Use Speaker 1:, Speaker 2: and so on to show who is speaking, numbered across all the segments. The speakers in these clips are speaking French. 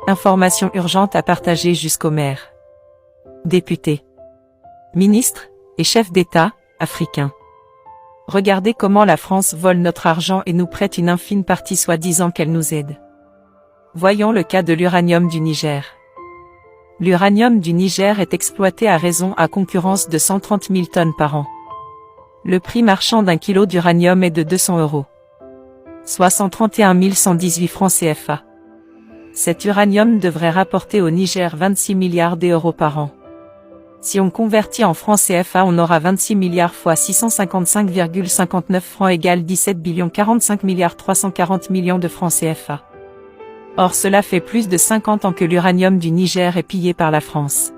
Speaker 1: Information urgente à partager jusqu'aux maires, députés, ministres et chefs d'État africains. Regardez comment la France vole notre argent et nous prête une infime partie soi-disant qu'elle nous aide. Voyons le cas de l'uranium du Niger. L'uranium du Niger est exploité à raison à concurrence de 130 000 tonnes par an. Le prix marchand d'un kilo d'uranium est de 200 €, soit 131 118 francs CFA. Cet uranium devrait rapporter au Niger 26 milliards d'euros par an. Si on convertit en francs CFA, on aura 26 milliards fois 655,59 francs égale 17 45 milliards 340 millions de francs CFA. Or cela fait plus de 50 ans que l'uranium du Niger est pillé par la France.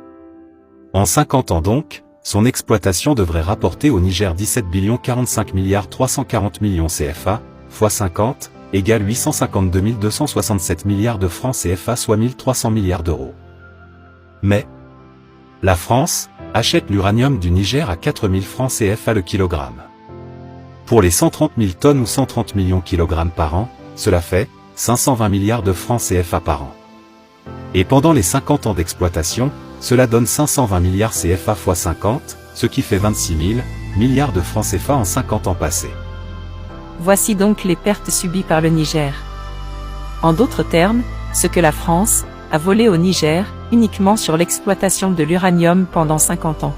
Speaker 2: En 50 ans donc, son exploitation devrait rapporter au Niger 17 45 milliards 340 millions CFA, fois 50, égale 852 267 milliards de francs CFA, soit 1300 milliards d'euros. Mais la France achète l'uranium du Niger à 4000 francs CFA le kilogramme. Pour les 130 000 tonnes ou 130 millions kg par an, cela fait 520 milliards de francs CFA par an. Et pendant les 50 ans d'exploitation, cela donne 520 milliards CFA fois 50, ce qui fait 26 000 milliards de francs CFA en 50 ans passés.
Speaker 1: Voici donc les pertes subies par le Niger. En d'autres termes, ce que la France a volé au Niger, uniquement sur l'exploitation de l'uranium pendant 50 ans.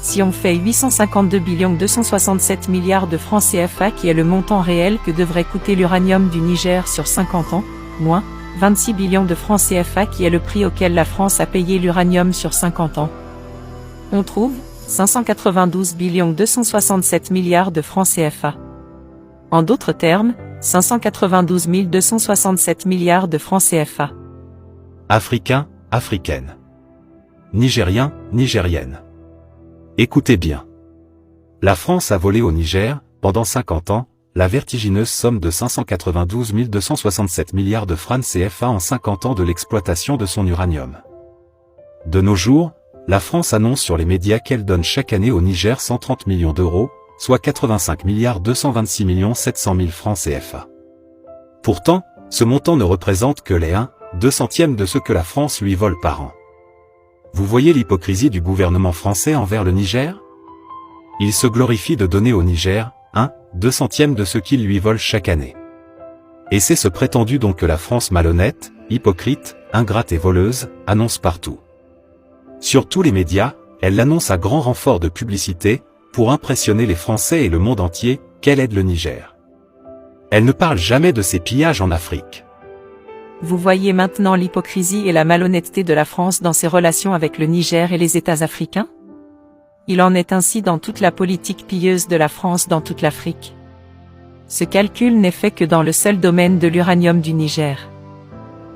Speaker 1: Si on fait 852 267 milliards de francs CFA qui est le montant réel que devrait coûter l'uranium du Niger sur 50 ans, moins 26 billions de francs CFA qui est le prix auquel la France a payé l'uranium sur 50 ans, on trouve 592 267 milliards de francs CFA. En d'autres termes, 592 267 milliards de francs CFA.
Speaker 2: Africains, africaines. Nigériens, nigériennes. Écoutez bien. La France a volé au Niger, pendant 50 ans, la vertigineuse somme de 592 267 milliards de francs CFA en 50 ans de l'exploitation de son uranium. De nos jours, la France annonce sur les médias qu'elle donne chaque année au Niger 130 millions d'euros, soit 85 milliards 226 700 000 francs CFA. Pourtant, ce montant ne représente que les 1/2 centièmes de ce que la France lui vole par an. Vous voyez l'hypocrisie du gouvernement français envers le Niger? Il se glorifie de donner au Niger 1/2 centième de ce qu'il lui vole chaque année. Et c'est ce prétendu don que la France malhonnête, hypocrite, ingrate et voleuse, annonce partout. Sur tous les médias, elle l'annonce à grand renfort de publicité, pour impressionner les Français et le monde entier, qu'elle aide le Niger. Elle ne parle jamais de ses pillages en Afrique.
Speaker 1: Vous voyez maintenant l'hypocrisie et la malhonnêteté de la France dans ses relations avec le Niger et les États africains? Il en est ainsi dans toute la politique pilleuse de la France dans toute l'Afrique. Ce calcul n'est fait que dans le seul domaine de l'uranium du Niger.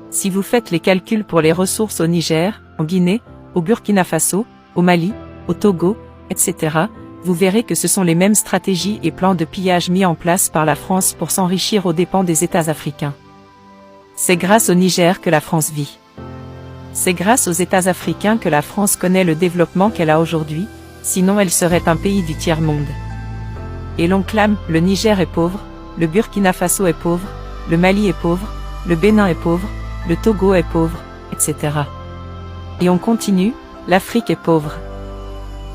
Speaker 1: Si vous faites les calculs pour les ressources au Niger, en Guinée, au Burkina Faso, au Mali, au Togo, etc., vous verrez que ce sont les mêmes stratégies et plans de pillage mis en place par la France pour s'enrichir aux dépens des États africains. C'est grâce au Niger que la France vit. C'est grâce aux États africains que la France connaît le développement qu'elle a aujourd'hui, sinon elle serait un pays du tiers-monde. Et l'on clame, le Niger est pauvre, le Burkina Faso est pauvre, le Mali est pauvre, le Bénin est pauvre, le Togo est pauvre, etc. Et on continue, l'Afrique est pauvre.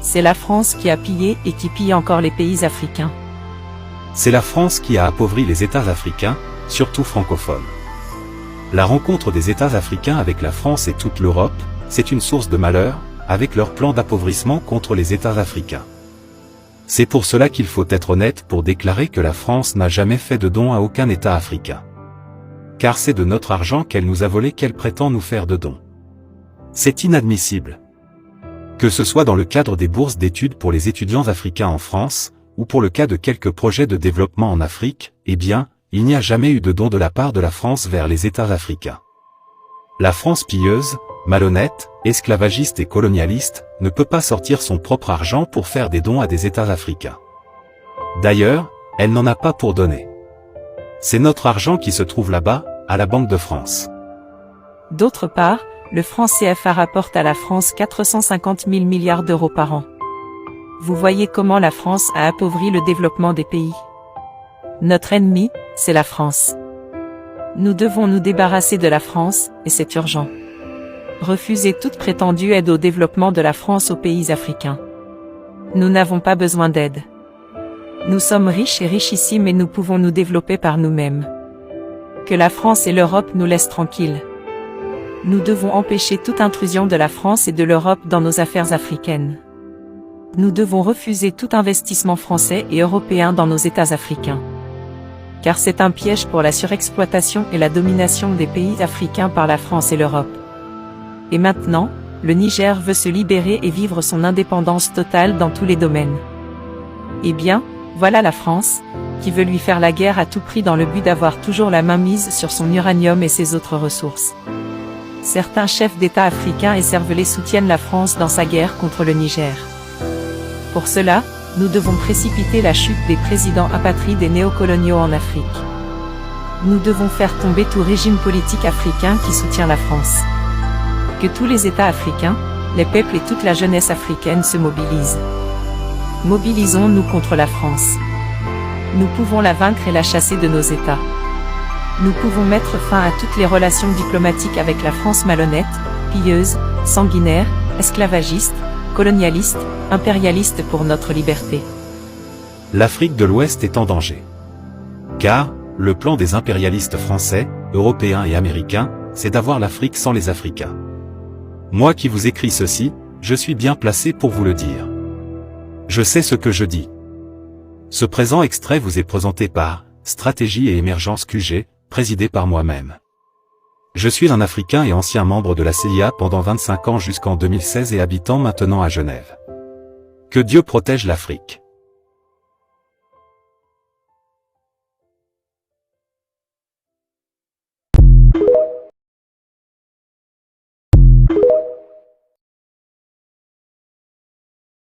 Speaker 1: C'est la France qui a pillé et qui pille encore les pays africains.
Speaker 2: C'est la France qui a appauvri les États africains, surtout francophones. La rencontre des États africains avec la France et toute l'Europe, c'est une source de malheur, avec leur plan d'appauvrissement contre les États africains. C'est pour cela qu'il faut être honnête pour déclarer que la France n'a jamais fait de don à aucun État africain. Car c'est de notre argent qu'elle nous a volé qu'elle prétend nous faire de dons. C'est inadmissible. Que ce soit dans le cadre des bourses d'études pour les étudiants africains en France, ou pour le cas de quelques projets de développement en Afrique, eh bien, il n'y a jamais eu de don de la part de la France vers les États africains. La France pilleuse, malhonnête, esclavagiste et colonialiste, ne peut pas sortir son propre argent pour faire des dons à des États africains. D'ailleurs, elle n'en a pas pour donner. C'est notre argent qui se trouve là-bas, à la Banque de France.
Speaker 1: D'autre part, le franc CFA rapporte à la France 450 000 milliards d'euros par an. Vous voyez comment la France a appauvri le développement des pays. Notre ennemi, c'est la France. Nous devons nous débarrasser de la France, et c'est urgent. Refuser toute prétendue aide au développement de la France aux pays africains. Nous n'avons pas besoin d'aide. Nous sommes riches et richissimes et nous pouvons nous développer par nous-mêmes. Que la France et l'Europe nous laissent tranquilles. Nous devons empêcher toute intrusion de la France et de l'Europe dans nos affaires africaines. Nous devons refuser tout investissement français et européen dans nos États africains. Car c'est un piège pour la surexploitation et la domination des pays africains par la France et l'Europe. Et maintenant, le Niger veut se libérer et vivre son indépendance totale dans tous les domaines. Eh bien, voilà la France, qui veut lui faire la guerre à tout prix dans le but d'avoir toujours la main mise sur son uranium et ses autres ressources. Certains chefs d'État africains et cervelés soutiennent la France dans sa guerre contre le Niger. Pour cela, nous devons précipiter la chute des présidents apatrides et néocoloniaux en Afrique. Nous devons faire tomber tout régime politique africain qui soutient la France. Que tous les États africains, les peuples et toute la jeunesse africaine se mobilisent. Mobilisons-nous contre la France. Nous pouvons la vaincre et la chasser de nos États. Nous pouvons mettre fin à toutes les relations diplomatiques avec la France malhonnête, pilleuse, sanguinaire, esclavagiste, colonialiste, impérialiste pour notre liberté.
Speaker 2: L'Afrique de l'Ouest est en danger. Car, le plan des impérialistes français, européens et américains, c'est d'avoir l'Afrique sans les Africains. Moi qui vous écris ceci, je suis bien placé pour vous le dire. Je sais ce que je dis. Ce présent extrait vous est présenté par Stratégie et Émergence QG, présidé par moi-même. Je suis un Africain et ancien membre de la CIA pendant 25 ans jusqu'en 2016 et habitant maintenant à Genève. Que Dieu protège l'Afrique.